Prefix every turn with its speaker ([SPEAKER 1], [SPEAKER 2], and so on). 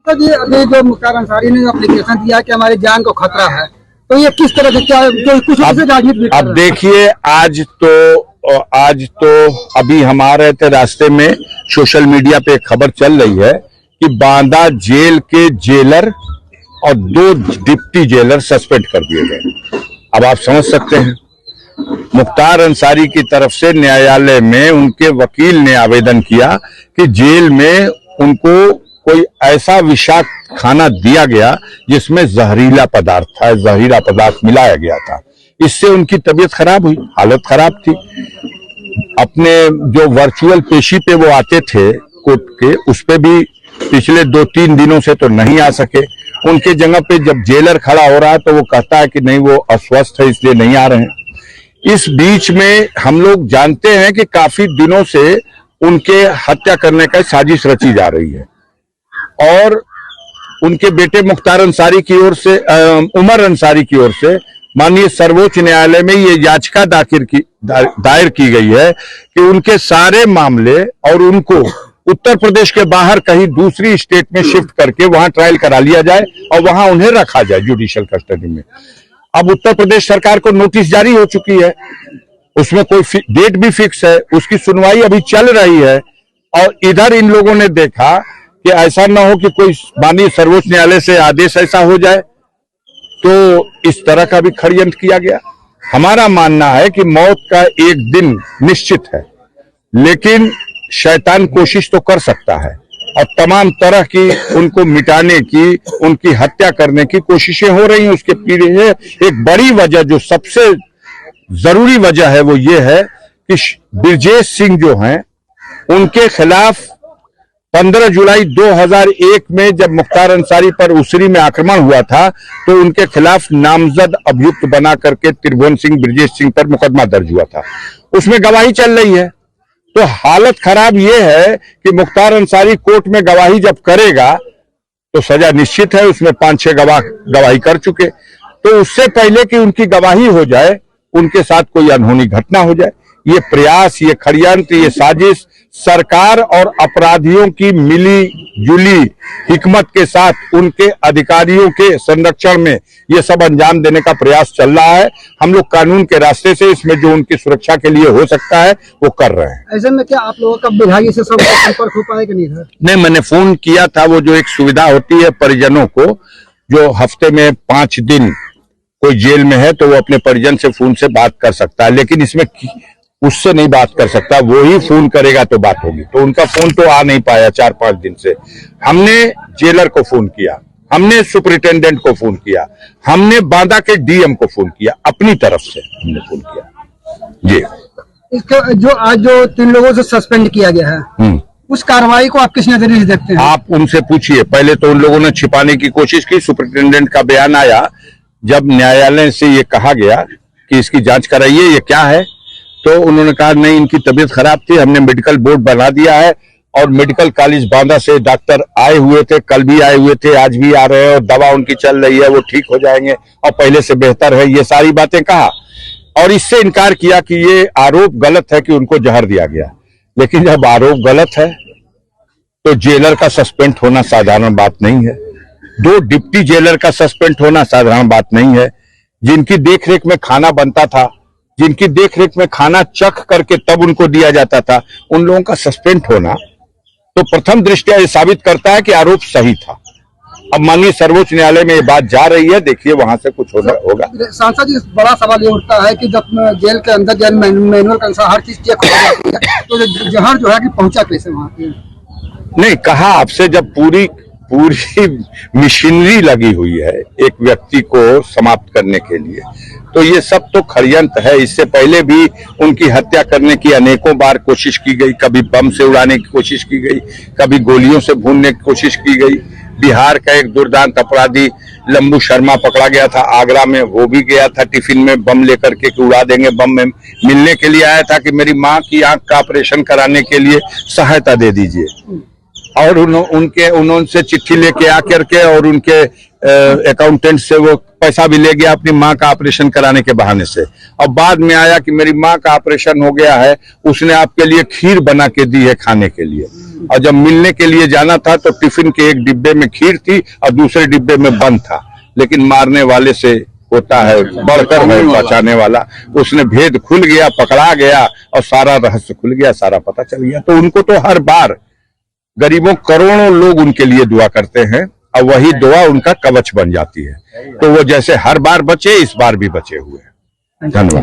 [SPEAKER 1] तो ये अभी जो मुख्तार अंसारी ने एप्लीकेशन दिया कि हमारी जान को खतरा है, तो ये किस तरह से क्या जो कुछ राजनीति?
[SPEAKER 2] अब देखिए, आज तो अभी हमारे रास्ते में सोशल मीडिया पे एक खबर चल रही है कि बांदा जेल के जेलर और 2 डिप्टी जेलर सस्पेंड कर दिए गए। अब आप समझ सकते हैं, मुख्तार अंसारी की तरफ से न्यायालय में उनके वकील ने आवेदन किया कि जेल में उनको कोई ऐसा विषाक्त खाना दिया गया जिसमें जहरीला पदार्थ मिलाया गया था। इससे उनकी तबीयत खराब हुई, हालत खराब थी। अपने जो वर्चुअल पेशी पे वो आते थे कोर्ट के, उस पे भी पिछले 2-3 दिनों से तो नहीं आ सके। उनके जगह पे जब जेलर खड़ा हो रहा है तो वो कहता है कि नहीं, वो अस्वस्थ है इसलिए नहीं आ रहे हैं। इस बीच में हम लोग जानते हैं कि काफी दिनों से उनके हत्या करने का साजिश रची जा रही है और उनके बेटे मुख्तार अंसारी की ओर से, उमर अंसारी की ओर से माननीय सर्वोच्च न्यायालय में ये याचिका दायर की गई है कि उनके सारे मामले और उनको उत्तर प्रदेश के बाहर कहीं दूसरी स्टेट में शिफ्ट करके वहां ट्रायल करा लिया जाए और वहां उन्हें रखा जाए जुडिशियल कस्टडी में। अब उत्तर प्रदेश सरकार को नोटिस जारी हो चुकी है, उसमें कोई डेट भी फिक्स है, उसकी सुनवाई अभी चल रही है। और इधर इन लोगों ने देखा कि ऐसा ना हो कि कोई माननीय सर्वोच्च न्यायालय से आदेश ऐसा हो जाए, तो इस तरह का भी षड्यंत्र किया गया। हमारा मानना है कि मौत का एक दिन निश्चित है, लेकिन शैतान कोशिश तो कर सकता है और तमाम तरह की उनको मिटाने की, उनकी हत्या करने की कोशिशें हो रही हैं। उसके पीछे एक बड़ी वजह, जो सबसे जरूरी वजह है, वो ये है कि ब्रजेश सिंह जो हैं, उनके खिलाफ 15 जुलाई 2001 में जब मुख्तार अंसारी पर उसरी में आक्रमण हुआ था तो उनके खिलाफ नामजद अभियुक्त बना करके त्रिभुवन सिंह, ब्रजेश सिंह पर मुकदमा दर्ज हुआ था। उसमें गवाही चल रही है। तो हालत खराब यह है कि मुख्तार अंसारी कोर्ट में गवाही जब करेगा तो सजा निश्चित है। उसमें 5-6 गवाह गवाही कर चुके, तो उससे पहले कि उनकी गवाही हो जाए, उनके साथ कोई अनहोनी घटना हो जाए। ये प्रयास, ये षड्यंत्र, ये साजिश सरकार और अपराधियों की मिली जुली हिकमत के साथ उनके अधिकारियों के संरक्षण में ये सब अंजाम देने का प्रयास चल रहा है। हम लोग कानून के रास्ते से इसमें जो उनकी सुरक्षा के लिए हो सकता है वो कर रहे हैं।
[SPEAKER 1] ऐसे में क्या आप लोगों का विभागीय से संपर्क हो पाएगा नहीं सर?
[SPEAKER 2] नहीं, मैंने फोन किया था। वो जो एक सुविधा होती है परिजनों को, जो हफ्ते में 5 दिन कोई जेल में है तो वो अपने परिजन से फोन से बात कर सकता है, लेकिन इसमें उससे नहीं बात कर सकता, वो ही फोन करेगा तो बात होगी। तो उनका फोन तो आ नहीं पाया 4-5 दिन से। हमने जेलर को फोन किया, हमने सुपरिटेंडेंट को फोन किया, हमने बांदा के डीएम को फोन किया, अपनी तरफ से हमने फोन किया जी।
[SPEAKER 1] इसका जो 3 लोगों से सस्पेंड किया गया है, उस कार्रवाई को आप किस नजरिए से देखते हैं?
[SPEAKER 2] आप उनसे पूछिए। पहले तो उन लोगों ने छिपाने की कोशिश की। सुपरिटेंडेंट का बयान आया जब न्यायालय से ये कहा गया कि इसकी जांच कराइए, ये क्या है, तो उन्होंने कहा नहीं, इनकी तबीयत खराब थी, हमने मेडिकल बोर्ड बना दिया है और मेडिकल कॉलेज बांदा से डॉक्टर आए हुए थे, कल भी आए हुए थे, आज भी आ रहे हैं और दवा उनकी चल रही है, वो ठीक हो जाएंगे और पहले से बेहतर है। ये सारी बातें कहा और इससे इनकार किया कि ये आरोप गलत है कि उनको जहर दिया गया। लेकिन जब आरोप गलत है तो जेलर का सस्पेंड होना साधारण बात नहीं है। 2 डिप्टी जेलर का सस्पेंड होना साधारण बात नहीं है। जिनकी देखरेख में खाना बनता था, जिनकी देखरेख में खाना चख करके तब उनको दिया जाता था, उन लोगों का सस्पेंड होना तो प्रथम दृष्टया ये साबित करता है कि आरोप सही था। अब माननीय सर्वोच्च न्यायालय में ये बात जा रही है, देखिए वहां से कुछ होगा।
[SPEAKER 1] सांसद जी, बड़ा सवाल ये उठता है कि जब जेल के अंदर जेल मैनुअल के अनुसार हर चीज चेक हो जाती है, तो जहर जो है कि पहुंचा कैसे वहां पे?
[SPEAKER 2] नहीं, कहा आपसे, जब पूरी मशीनरी लगी हुई है एक व्यक्ति को समाप्त करने के लिए, तो ये सब तो षड्यंत्र है। इससे पहले भी उनकी हत्या करने की अनेकों बार कोशिश की गई। कभी बम से उड़ाने की कोशिश की गई, कभी गोलियों से भूनने की कोशिश की गई। बिहार का एक दुर्दांत अपराधी लंबू शर्मा पकड़ा गया था आगरा में, वो भी गया था टिफिन में बम लेकर के कि उड़ा देंगे बम में। मिलने के लिए आया था कि मेरी माँ की आंख का ऑपरेशन कराने के लिए सहायता दे दीजिए। और उन्होंने चिट्ठी लेके आकर के और उनके अकाउंटेंट से वो पैसा भी ले गया अपनी माँ का ऑपरेशन कराने के बहाने से। अब बाद में आया कि मेरी माँ का ऑपरेशन हो गया है, उसने आपके लिए खीर बना के दी है खाने के लिए, और जब मिलने के लिए जाना था तो टिफिन के एक डिब्बे में खीर थी और दूसरे डिब्बे में बंद था। लेकिन मारने वाले से होता है बढ़कर है बचाने वाला। उसने भेद खुल गया, पकड़ा गया और सारा रहस्य खुल गया, सारा पता चल गया। तो उनको तो हर बार गरीबों करोड़ों लोग उनके लिए दुआ करते हैं और वही दुआ उनका कवच बन जाती है। तो वो जैसे हर बार बचे, इस बार भी बचे हुए हैं। धन्यवाद।